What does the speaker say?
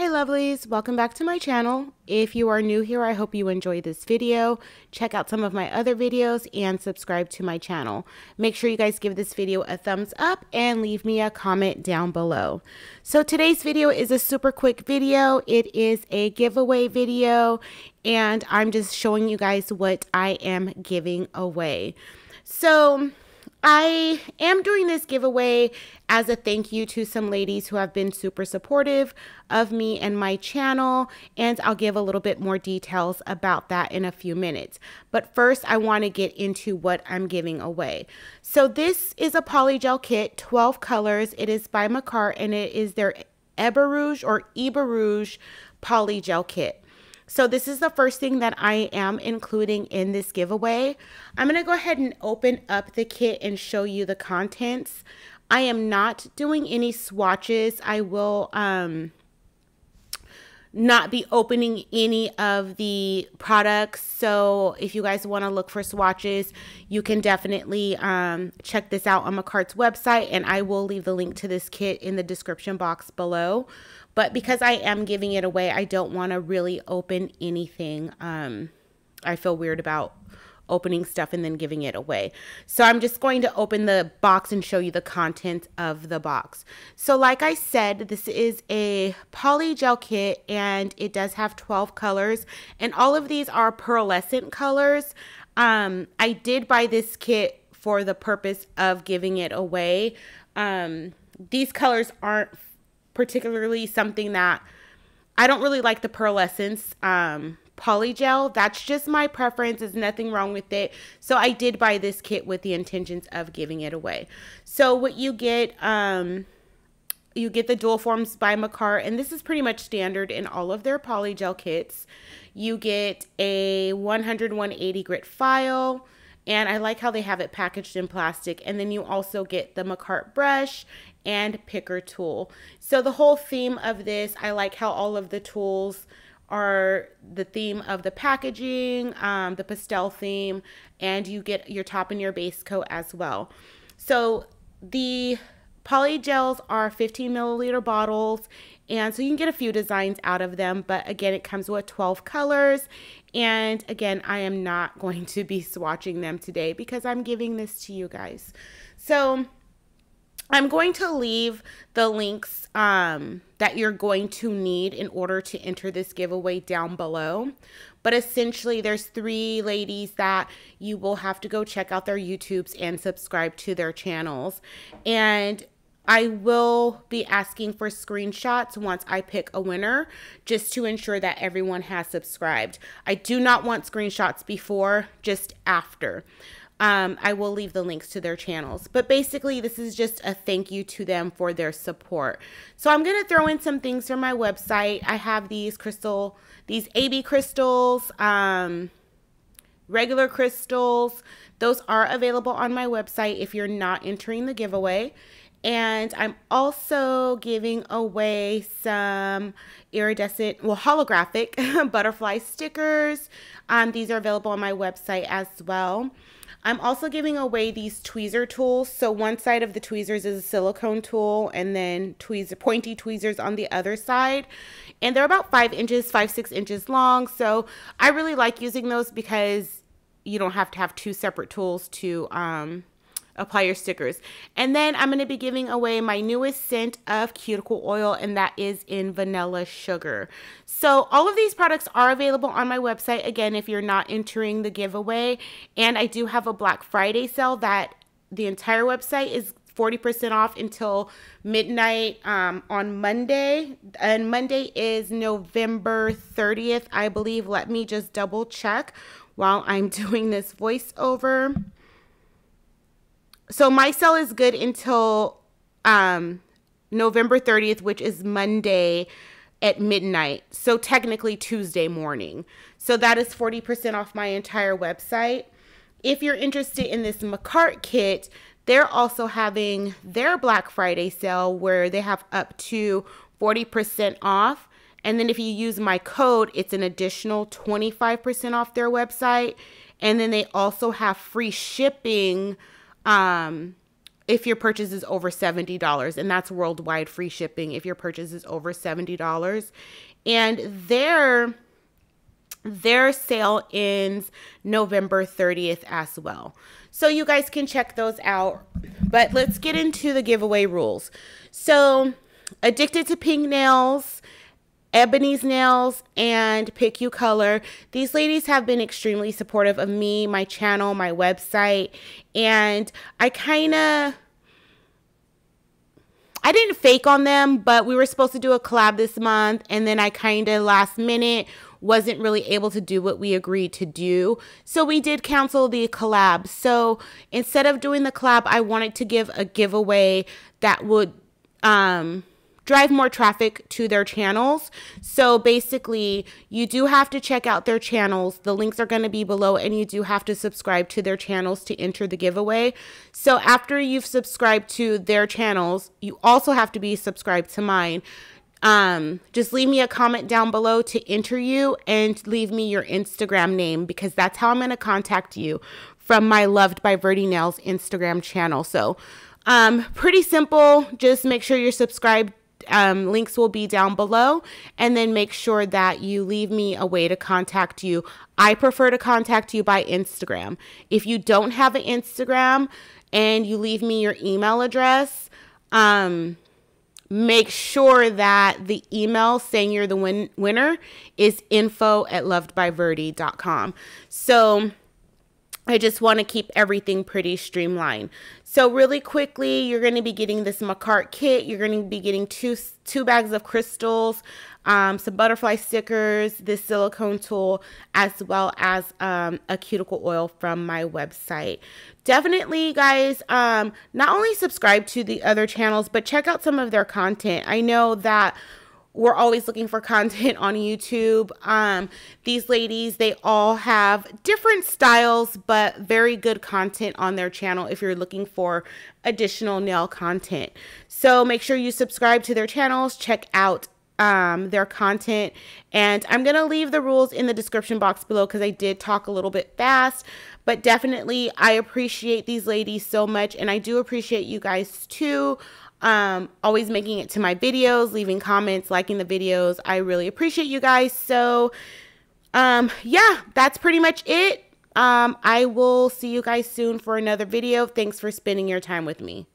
Hey lovelies, welcome back to my channel. If you are new here, I hope you enjoyed this video. Check out some of my other videos and subscribe to my channel. Make sure you guys give this video a thumbs up and leave me a comment down below. So today's video is a super quick video. It is a giveaway video and I'm just showing you guys what I am giving away. So I am doing this giveaway as a thank you to some ladies who have been super supportive of me and my channel, and I'll give a little bit more details about that in a few minutes. But first, I want to get into what I'm giving away. So this is a polygel kit, 12 colors. It is by Makartt, and it is their Eber Rouge or Eber Rouge polygel kit. So this is the first thing that I am including in this giveaway. I'm going to go ahead and open up the kit and show you the contents. I am not doing any swatches. I will not be opening any of the products. So if you guys want to look for swatches, you can definitely check this out on Makartt's website, and I will leave the link to this kit in the description box below. But because I am giving it away, I don't want to really open anything. I feel weird about opening stuff and then giving it away. So I'm just going to open the box and show you the contents of the box. So like I said, this is a polygel kit and it does have 12 colors, and all of these are pearlescent colors. I did buy this kit for the purpose of giving it away. These colors aren't particularly something that I don't really like. The pearlescence polygel, that's just my preference. There's nothing wrong with it. So I did buy this kit with the intentions of giving it away. So what you get the dual forms by Makartt, and this is pretty much standard in all of their polygel kits. You get a 100-180 grit file, and I like how they have it packaged in plastic. And then you also get the Makartt brush and picker tool. So the whole theme of this, I like how all of the tools are the theme of the packaging, the pastel theme, and you get your top and your base coat as well. So the polygels are 15 milliliter bottles, and so you can get a few designs out of them, but again, it comes with 12 colors. And again, I am not going to be swatching them today because I'm giving this to you guys. So I'm going to leave the links that you're going to need in order to enter this giveaway down below. But essentially, there's 3 ladies that you will have to go check out their YouTubes and subscribe to their channels. And I will be asking for screenshots once I pick a winner, just to ensure that everyone has subscribed. I do not want screenshots before, just after. I will leave the links to their channels, but basically this is just a thank you to them for their support. So I'm going to throw in some things from my website. I have these AB crystals, regular crystals. Those are available on my website if you're not entering the giveaway. And I'm also giving away some iridescent, well, holographic butterfly stickers. These are available on my website as well. I'm also giving away these tweezer tools. So one side of the tweezers is a silicone tool, and then pointy tweezers on the other side. And they're about 5-6 inches long. So I really like using those because you don't have to have 2 separate tools to apply your stickers. And then I'm going to be giving away my newest scent of cuticle oil, and that is in vanilla sugar. So all of these products are available on my website, again, if you're not entering the giveaway. And I do have a Black Friday sale that the entire website is 40% off until midnight on Monday. And Monday is November 30th, I believe. Let me just double check while I'm doing this voiceover. So my sale is good until November 30th, which is Monday at midnight. So technically Tuesday morning. So that is 40% off my entire website. If you're interested in this Makartt kit, they're also having their Black Friday sale where they have up to 40% off. And then if you use my code, it's an additional 25% off their website. And then they also have free shipping if your purchase is over $70, and that's worldwide free shipping if your purchase is over $70. And their sale ends November 30th as well. So you guys can check those out. But let's get into the giveaway rules. So Addicted to Pink Nails, Ebony's Nails, and Pick You Color. These ladies have been extremely supportive of me, my channel, my website, and I didn't fake on them, but we were supposed to do a collab this month, and then I kind of last minute wasn't really able to do what we agreed to do. So we did cancel the collab. So instead of doing the collab, I wanted to give a giveaway that would drive more traffic to their channels. So basically, you do have to check out their channels. The links are going to be below, and you do have to subscribe to their channels to enter the giveaway. So after you've subscribed to their channels, you also have to be subscribed to mine. Just leave me a comment down below to enter you, and leave me your Instagram name, because that's how I'm going to contact you from my Loved by Verdie Nails Instagram channel. So pretty simple. Just make sure you're subscribed. Links will be down below, and then make sure that you leave me a way to contact you. I prefer to contact you by Instagram. If you don't have an Instagram and you leave me your email address, make sure that the email saying you're the winner is info@lovedbyverdie.com. So I just want to keep everything pretty streamlined. So really quickly, you're going to be getting this Makartt kit. You're going to be getting two bags of crystals, some butterfly stickers, this silicone tool, as well as a cuticle oil from my website. Definitely, guys, not only subscribe to the other channels, but check out some of their content. I know that we're always looking for content on YouTube. These ladies, they all have different styles, but very good content on their channel if you're looking for additional nail content. So make sure you subscribe to their channels, check out their content, and I'm going to leave the rules in the description box below because I did talk a little bit fast, but definitely I appreciate these ladies so much, and I do appreciate you guys too. Always making it to my videos, leaving comments, liking the videos. I really appreciate you guys. So yeah, that's pretty much it. I will see you guys soon for another video. Thanks for spending your time with me.